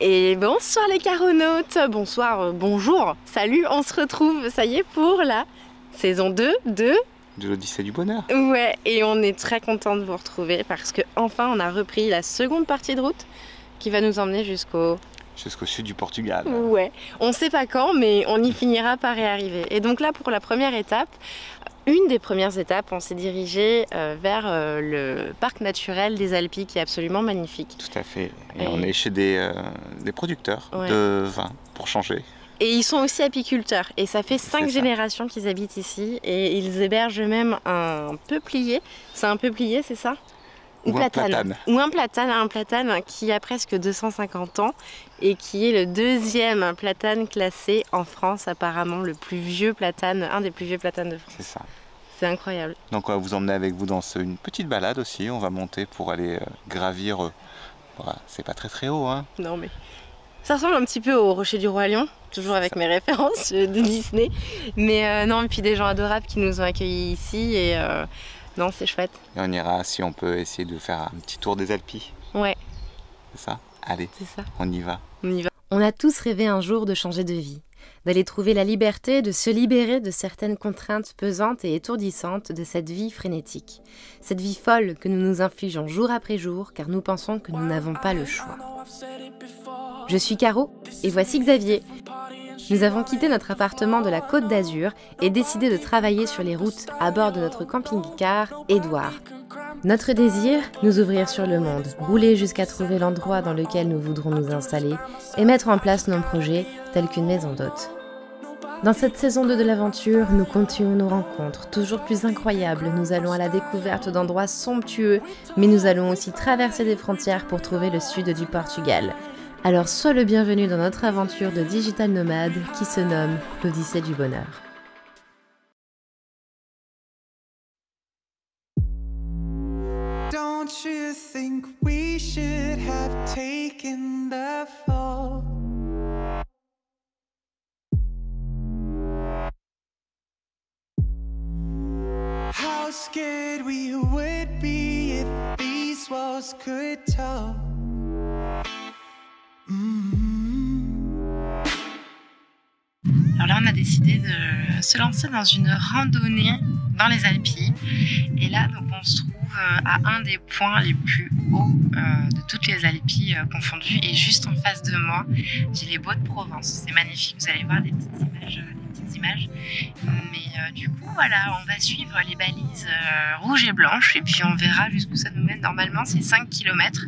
Et bonsoir les caronautes, bonsoir, bonjour, salut, on se retrouve, ça y est, pour la saison 2 de l'Odyssée du bonheur. Ouais, et on est très content de vous retrouver parce que enfin on a repris la seconde partie de route qui va nous emmener jusqu'au sud du Portugal. Ouais, on sait pas quand, mais on y finira par y arriver. Et donc là, pour la première étape, une des premières étapes, on s'est dirigé vers le parc naturel des Alpilles qui est absolument magnifique. Tout à fait. Et on est chez des producteurs de vin, pour changer. Et ils sont aussi apiculteurs. Et ça fait 5 générations qu'ils habitent ici. Et ils hébergent même un peuplier. C'est un peuplier, c'est ça ? Ou un platane. Ou un platane qui a presque 250 ans et qui est le deuxième platane classé en France, apparemment le plus vieux platane, un des plus vieux platanes de France. C'est ça. C'est incroyable. Donc on va vous emmener avec vous dans une petite balade aussi. On va monter pour aller gravir. Voilà, c'est pas très haut, hein. Non mais ça ressemble un petit peu au Rocher du Roi Lion, toujours avec mes références de Disney. Mais non, et puis des gens adorables qui nous ont accueillis ici et non, c'est chouette. Et on ira, si on peut, essayer de faire un petit tour des Alpilles. Ouais. C'est ça ? Allez, c'est ça. On y va. On y va. On a tous rêvé un jour de changer de vie, d'aller trouver la liberté, de se libérer de certaines contraintes pesantes et étourdissantes de cette vie frénétique. Cette vie folle que nous nous infligeons jour après jour car nous pensons que nous n'avons pas le choix. Je suis Caro et voici Xavier. Nous avons quitté notre appartement de la Côte d'Azur et décidé de travailler sur les routes à bord de notre camping-car Édouard. Notre désir, nous ouvrir sur le monde, rouler jusqu'à trouver l'endroit dans lequel nous voudrons nous installer et mettre en place nos projets tels qu'une maison d'hôte. Dans cette saison 2 de l'aventure, nous continuons nos rencontres, toujours plus incroyables. Nous allons à la découverte d'endroits somptueux, mais nous allons aussi traverser des frontières pour trouver le sud du Portugal. Alors sois le bienvenu dans notre aventure de digital nomade qui se nomme l'Odyssée du bonheur. Don't you think we should have taken the fall? How scared we would be if these walls could talk. Alors là, on a décidé de se lancer dans une randonnée dans les Alpilles. Et là, donc, on se trouve à un des points les plus hauts de toutes les Alpilles confondues. Et juste en face de moi, j'ai les Baux de Provence. C'est magnifique, vous allez voir des petites images. Mais du coup, voilà, on va suivre les balises rouges et blanches. Et puis, on verra jusqu'où ça nous mène. Normalement, c'est 5 km.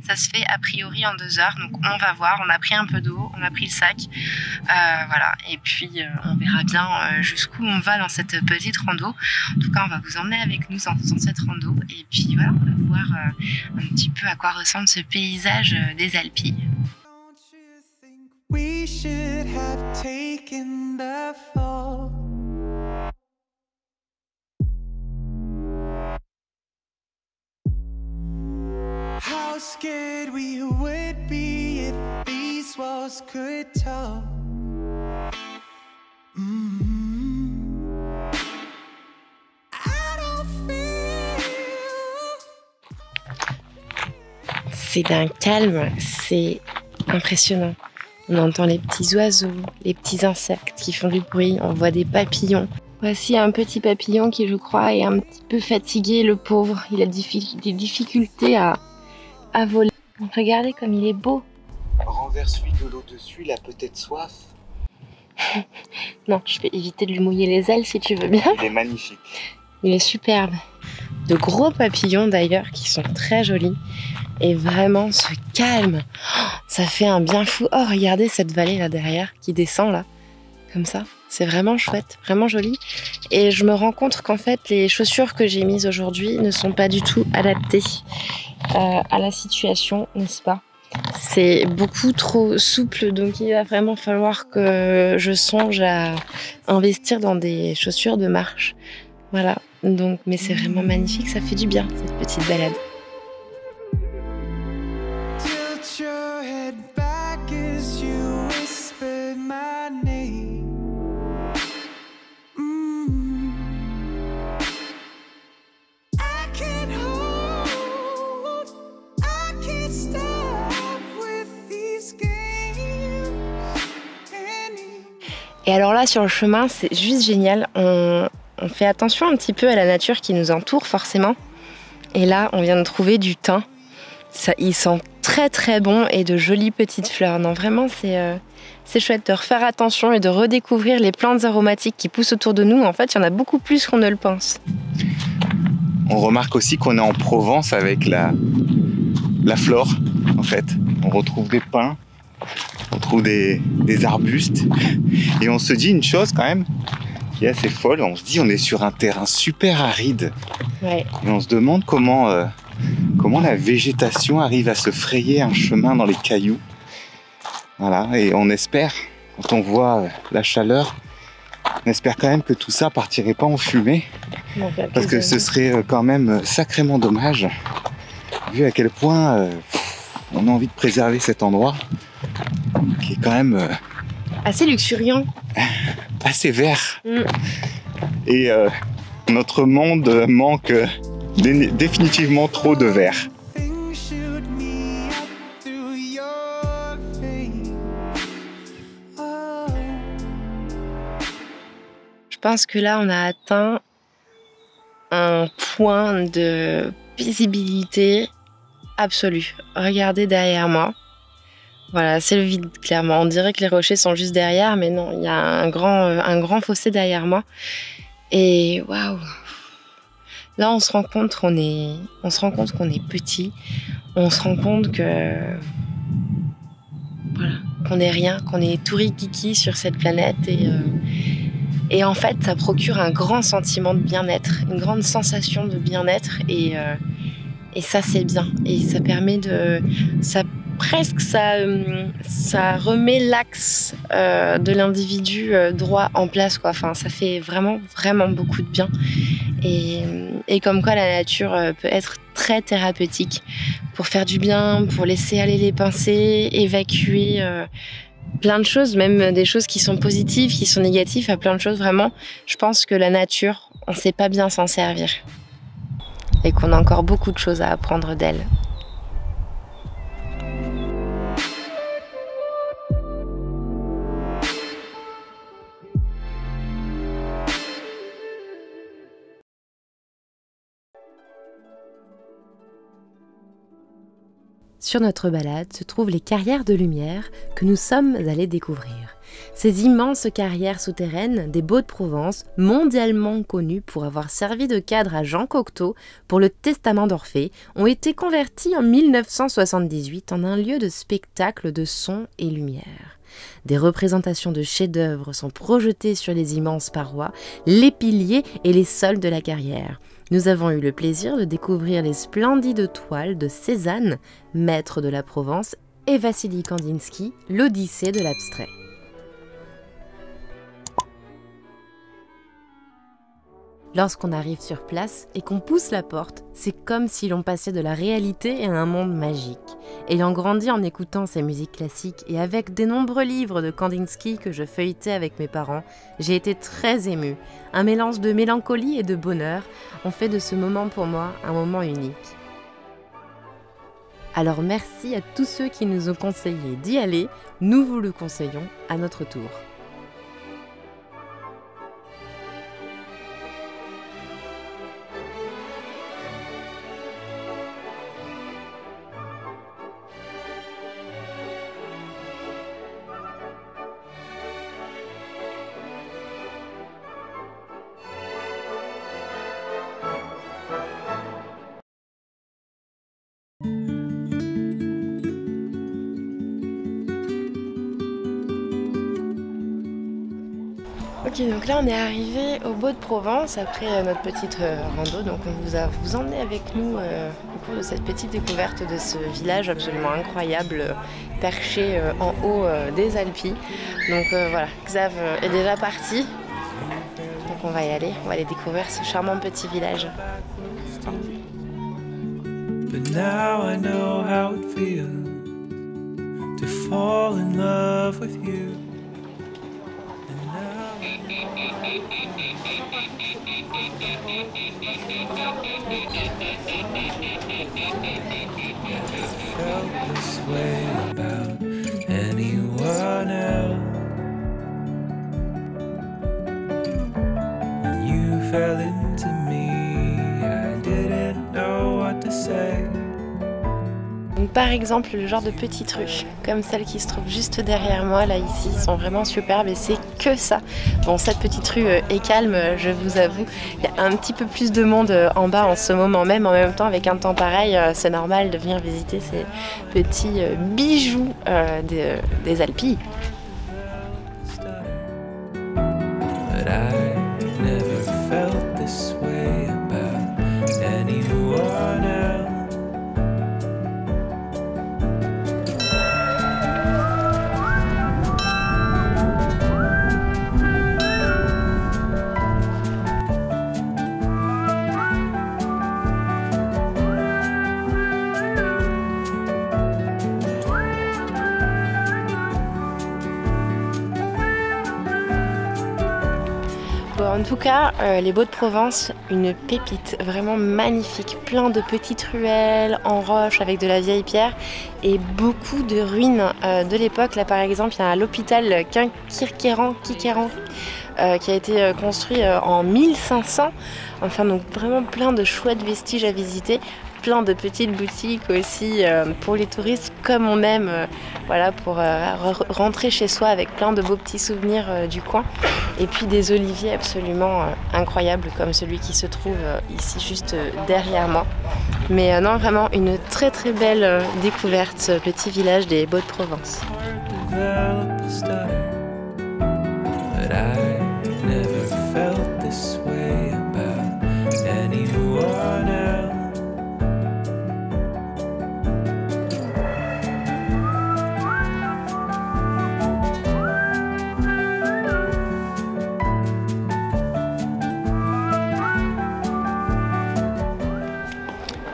Ça se fait a priori en 2 heures. Donc, on va voir. On a pris un peu d'eau, on a pris le sac. Voilà. Et puis, on verra bien jusqu'où on va dans cette petite rando. En tout cas, on va vous emmener avec nous dans cette rando. Et puis, voilà, on va voir un petit peu à quoi ressemble ce paysage des Alpilles. We should have taken the fall. How scared we would be if these walls could talk. C'est d'un calme, c'est impressionnant. On entend les petits oiseaux, les petits insectes qui font du bruit, on voit des papillons. Voici un petit papillon qui, je crois, est un petit peu fatigué, le pauvre. Il a des difficultés à voler. Regardez comme il est beau. Renverse-lui de l'eau dessus, il a peut-être soif. Non, je vais éviter de lui mouiller les ailes si tu veux bien. Il est magnifique. Il est superbe. De gros papillons d'ailleurs qui sont très jolis. Et vraiment ce calme, ça fait un bien fou. Oh, regardez cette vallée là derrière qui descend là, comme ça. C'est vraiment chouette, vraiment joli. Et je me rends compte qu'en fait, les chaussures que j'ai mises aujourd'hui ne sont pas du tout adaptées à la situation, n'est-ce pas? C'est beaucoup trop souple, donc il va vraiment falloir que je songe à investir dans des chaussures de marche. Voilà, donc, mais c'est vraiment magnifique, ça fait du bien cette petite balade. Et alors là, sur le chemin, c'est juste génial. On fait attention un petit peu à la nature qui nous entoure, forcément. Et là, on vient de trouver du thym. Il sent très très bon et de jolies petites fleurs. Non, vraiment, c'est chouette de refaire attention et de redécouvrir les plantes aromatiques qui poussent autour de nous. En fait, il y en a beaucoup plus qu'on ne le pense. On remarque aussi qu'on est en Provence avec la flore, en fait. On retrouve des pins, on trouve des arbustes. Et on se dit une chose quand même qui est assez folle. On se dit on est sur un terrain super aride. Ouais. Et on se demande comment la végétation arrive à se frayer un chemin dans les cailloux. Voilà, et on espère, quand on voit la chaleur, on espère quand même que tout ça partirait pas en fumée. Parce que ce serait quand même sacrément dommage, vu à quel point on a envie de préserver cet endroit, qui est quand même assez luxuriant, assez vert. Et notre monde manque définitivement trop de vert. Je pense que là, on a atteint un point de visibilité absolue. Regardez derrière moi. Voilà, c'est le vide, clairement. On dirait que les rochers sont juste derrière, mais non, il y a un grand fossé derrière moi. Et waouh! Là, on se rend compte qu'on est petit. On se rend compte que voilà, qu'on est rien, qu'on est tout rikiki sur cette planète et en fait, ça procure un grand sentiment de bien-être, une grande sensation de bien-être et ça, c'est bien. Et ça permet ça remet l'axe de l'individu droit en place, quoi. Enfin, ça fait vraiment, vraiment beaucoup de bien. Et comme quoi la nature peut être très thérapeutique pour faire du bien, pour laisser aller les pensées, évacuer plein de choses, même des choses qui sont positives, qui sont négatives, à plein de choses. Vraiment, je pense que la nature, on ne sait pas bien s'en servir et qu'on a encore beaucoup de choses à apprendre d'elle. Sur notre balade se trouvent les carrières de lumière que nous sommes allés découvrir. Ces immenses carrières souterraines des Baux-de-Provence, mondialement connues pour avoir servi de cadre à Jean Cocteau pour le Testament d'Orphée, ont été converties en 1978 en un lieu de spectacle de son et lumière. Des représentations de chefs-d'œuvre sont projetées sur les immenses parois, les piliers et les sols de la carrière. Nous avons eu le plaisir de découvrir les splendides toiles de Cézanne, maître de la Provence, et Vassili Kandinsky, l'Odyssée de l'abstrait. Lorsqu'on arrive sur place et qu'on pousse la porte, c'est comme si l'on passait de la réalité à un monde magique. Ayant grandi en écoutant ces musiques classiques et avec des nombreux livres de Kandinsky que je feuilletais avec mes parents, j'ai été très émue. Un mélange de mélancolie et de bonheur ont fait de ce moment pour moi un moment unique. Alors merci à tous ceux qui nous ont conseillé d'y aller, nous vous le conseillons à notre tour. Ok, donc là on est arrivé au Baux-de-Provence après notre petite rando, donc on vous emmener avec nous au cours de cette petite découverte de ce village absolument incroyable, perché en haut des Alpes. Donc voilà, Xav est déjà parti, donc on va y aller, on va aller découvrir ce charmant petit village. But now I know how it feels to fall in love with you. Felt this way about anyone else. par exemple le genre de petites rues, comme celle qui se trouve juste derrière moi, là ici, sont vraiment superbes et c'est que ça. Bon, cette petite rue est calme, je vous avoue. Il y a un petit peu plus de monde en bas en ce moment même. En même temps, avec un temps pareil, c'est normal de venir visiter ces petits bijoux des Alpilles. But I never felt this way about anyone else. En tout cas, les Baux-de-Provence, une pépite vraiment magnifique, plein de petites ruelles en roche avec de la vieille pierre et beaucoup de ruines de l'époque. Là par exemple, il y a l'hôpital Quiquéran qui a été construit en 1500. Enfin donc vraiment plein de chouettes vestiges à visiter. Plein de petites boutiques aussi pour les touristes comme on aime, voilà, pour rentrer chez soi avec plein de beaux petits souvenirs du coin. Et puis des oliviers absolument incroyables comme celui qui se trouve ici juste derrière moi. Mais non, vraiment une très très belle découverte, ce petit village des Baux-de-Provence.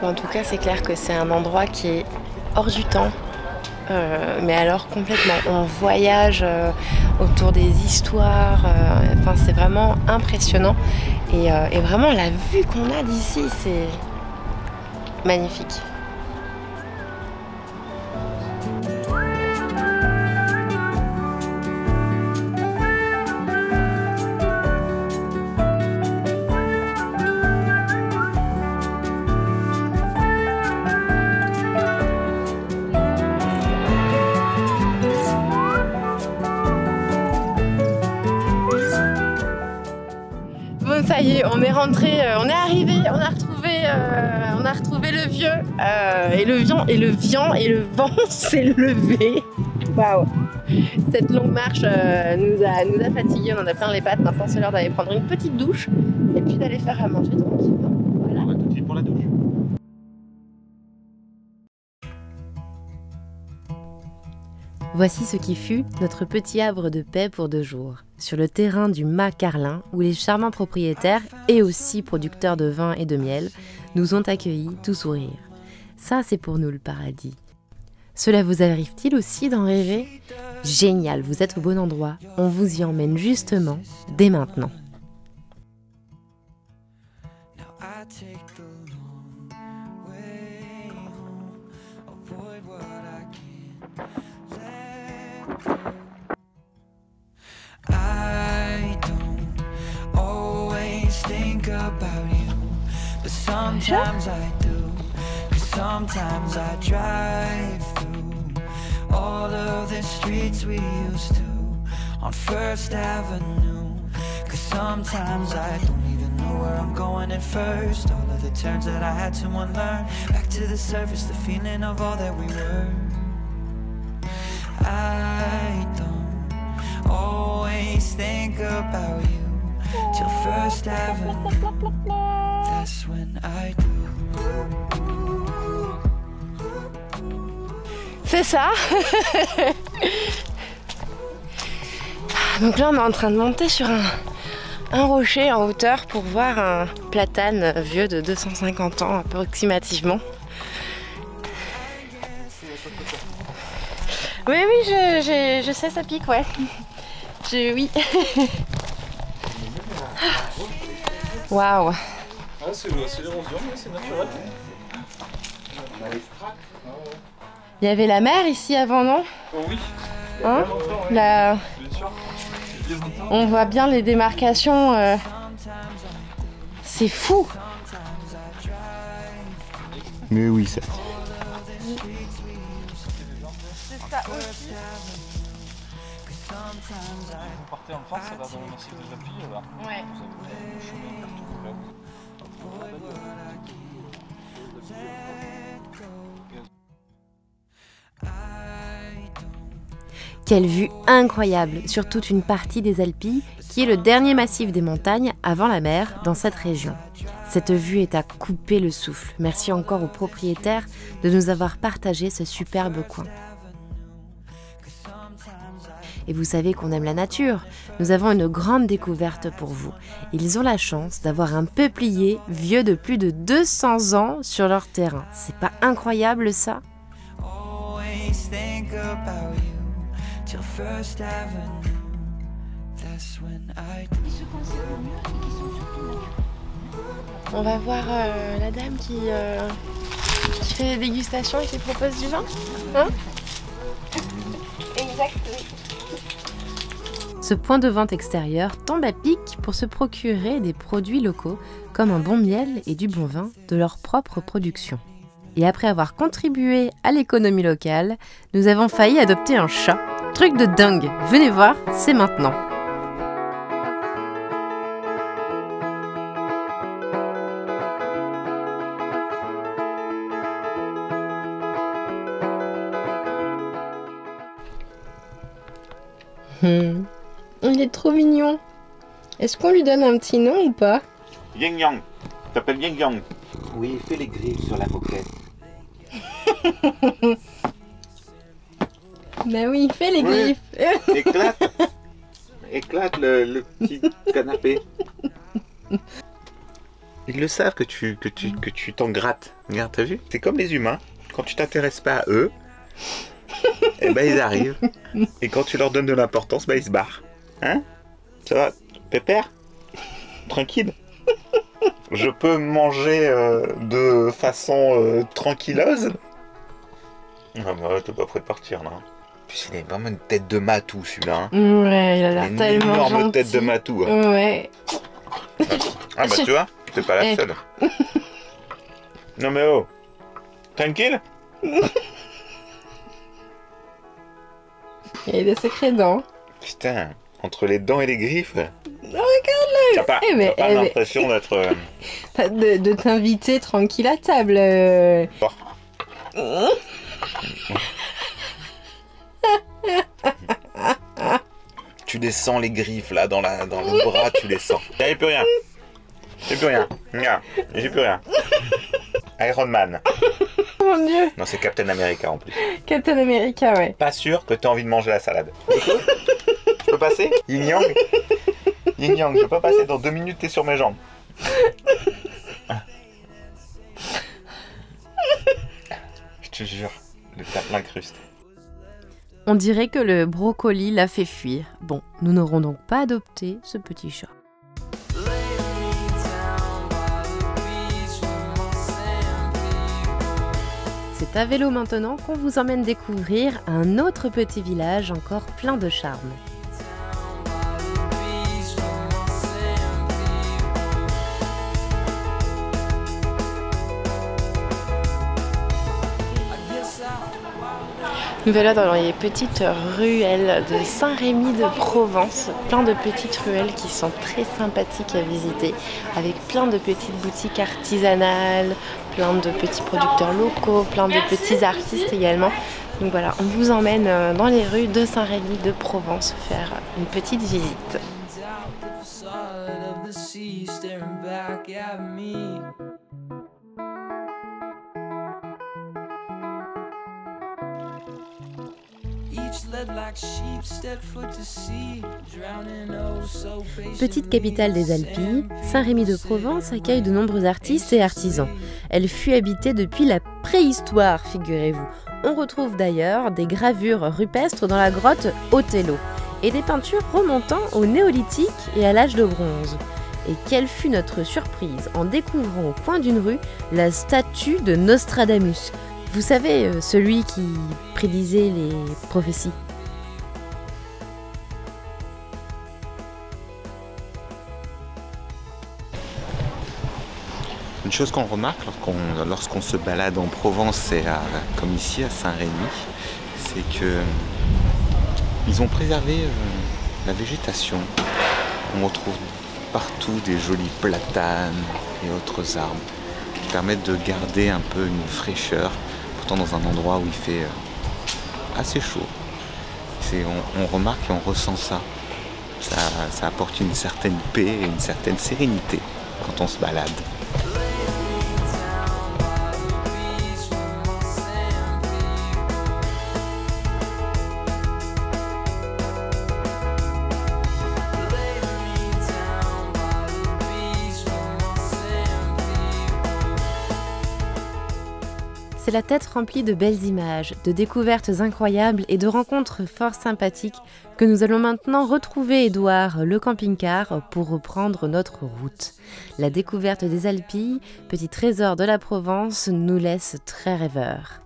En tout cas, c'est clair que c'est un endroit qui est hors du temps, mais alors complètement. On voyage autour des histoires, enfin, c'est vraiment impressionnant. Et vraiment, la vue qu'on a d'ici, c'est magnifique. Ça y est, on est rentré, on est arrivé, on a retrouvé le vieux et le vent s'est levé. Waouh! Cette longue marche nous a fatigués, on en a plein les pattes. Maintenant c'est l'heure d'aller prendre une petite douche et puis d'aller faire à manger tranquillement. Voilà. On va tout de suite pour la douche. Voici ce qui fut notre petit havre de paix pour 2 jours, sur le terrain du Mas Carlin, où les charmants propriétaires, et aussi producteurs de vin et de miel, nous ont accueillis tout sourire. Ça, c'est pour nous le paradis. Cela vous arrive-t-il aussi d'en rêver? Génial, vous êtes au bon endroit, on vous y emmène justement dès maintenant. I don't always think about you, but sometimes I do, 'cause sometimes I drive through all of the streets we used to on First Avenue, 'cause sometimes I don't even know where I'm going at first, all of the turns that I had to unlearn, back to the surface, the feeling of all that we were. I don't always think about you till First Avenue, that's when I do. C'est ça. Donc là on est en train de monter sur un rocher en hauteur pour voir un platane vieux de 250 ans approximativement. Oui, je sais, ça pique, ouais. Oui. Waouh. Ah, c'est l'érosion, mais c'est naturel. Il y avait la mer ici avant, non? Oh oui. Hein? Bien sûr. On voit bien les démarcations. C'est fou. Mais oui, ça. C'est ça aussi. Vous partez en France, ça va dans le massif des Alpes, là. Ouais. Vous avez le chemin partout là. Quelle vue incroyable sur toute une partie des Alpilles, qui est le dernier massif des montagnes avant la mer dans cette région. Cette vue est à couper le souffle. Merci encore aux propriétaires de nous avoir partagé ce superbe coin. Et vous savez qu'on aime la nature. Nous avons une grande découverte pour vous. Ils ont la chance d'avoir un peuplier vieux de plus de 200 ans sur leur terrain. C'est pas incroyable ça ? On va voir la dame qui fait des dégustations et qui propose du vin. Hein? Exact, oui. Ce point de vente extérieur tombe à pic pour se procurer des produits locaux comme un bon miel et du bon vin de leur propre production. Et après avoir contribué à l'économie locale, nous avons failli adopter un chat. Truc de dingue, venez voir, c'est maintenant. Il est trop mignon. Est-ce qu'on lui donne un petit nom ou pas? Yin Yang. T'appelles Yin Yang. Oui, fais les griffes sur la moquette. Bah oui, il fait les griffes. Éclate le petit canapé. Ils le savent que tu t'en grattes. Regarde, t'as vu? C'est comme les humains. Quand tu t'intéresses pas à eux, eh ben ils arrivent. Et quand tu leur donnes de l'importance, ben ils se barrent. Hein? Ça va? Pépère? Tranquille? Je peux manger de façon tranquilleuse? Ah bah t'es pas prêt de partir là. En plus il a vraiment une tête de matou celui-là. Hein. Ouais, il a l'air tellement gentil. Une énorme tête de matou. Hein. Ouais. Ah bah tu vois, t'es pas la seule. Non mais oh, tranquille. Il a des sacrées dents. Putain, entre les dents et les griffes. Oh, regarde-le. T'as pas, pas l'impression d'être... De t'inviter tranquille à table. Tu les sens les griffes là dans le bras, tu les sens. J'ai plus rien. J'ai plus rien. J'ai plus rien. Iron Man. Mon Dieu. Non, c'est Captain America en plus. Captain America, ouais. Pas sûr que t'aies envie de manger la salade. Je peux passer? Yin Yang? Yin Yang, je peux pas passer. Dans 2 minutes, t'es sur mes jambes. Je te jure, le tape l'incruste. On dirait que le brocoli l'a fait fuir. Bon, nous n'aurons donc pas adopté ce petit chat. C'est à vélo maintenant qu'on vous emmène découvrir un autre petit village encore plein de charme. Nous voilà dans les petites ruelles de Saint-Rémy-de-Provence, plein de petites ruelles qui sont très sympathiques à visiter, avec plein de petites boutiques artisanales, plein de petits producteurs locaux, plein de petits artistes également. Donc voilà, on vous emmène dans les rues de Saint-Rémy-de-Provence faire une petite visite. Petite capitale des Alpilles, Saint-Rémy-de-Provence accueille de nombreux artistes et artisans. Elle fut habitée depuis la préhistoire, figurez-vous. On retrouve d'ailleurs des gravures rupestres dans la grotte Othello et des peintures remontant au néolithique et à l'âge de bronze. Et quelle fut notre surprise en découvrant au coin d'une rue la statue de Nostradamus. Vous savez, celui qui prédisait les prophéties. Une chose qu'on remarque lorsqu'on se balade en Provence, et comme ici à Saint-Rémy, c'est que ils ont préservé la végétation. On retrouve partout des jolis platanes et autres arbres qui permettent de garder un peu une fraîcheur, pourtant dans un endroit où il fait assez chaud. On remarque et on ressent ça. Ça apporte une certaine paix et une certaine sérénité quand on se balade. C'est la tête remplie de belles images, de découvertes incroyables et de rencontres fort sympathiques que nous allons maintenant retrouver Édouard, le camping-car, pour reprendre notre route. La découverte des Alpilles, petit trésor de la Provence, nous laisse très rêveurs.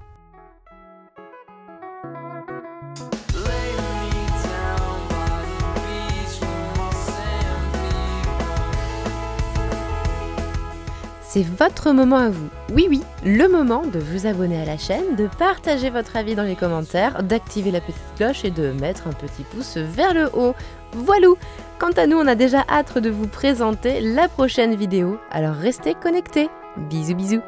C'est votre moment à vous. Oui, le moment de vous abonner à la chaîne, de partager votre avis dans les commentaires, d'activer la petite cloche et de mettre un petit pouce vers le haut. Voilà! Quant à nous, on a déjà hâte de vous présenter la prochaine vidéo, alors restez connectés. Bisous bisous!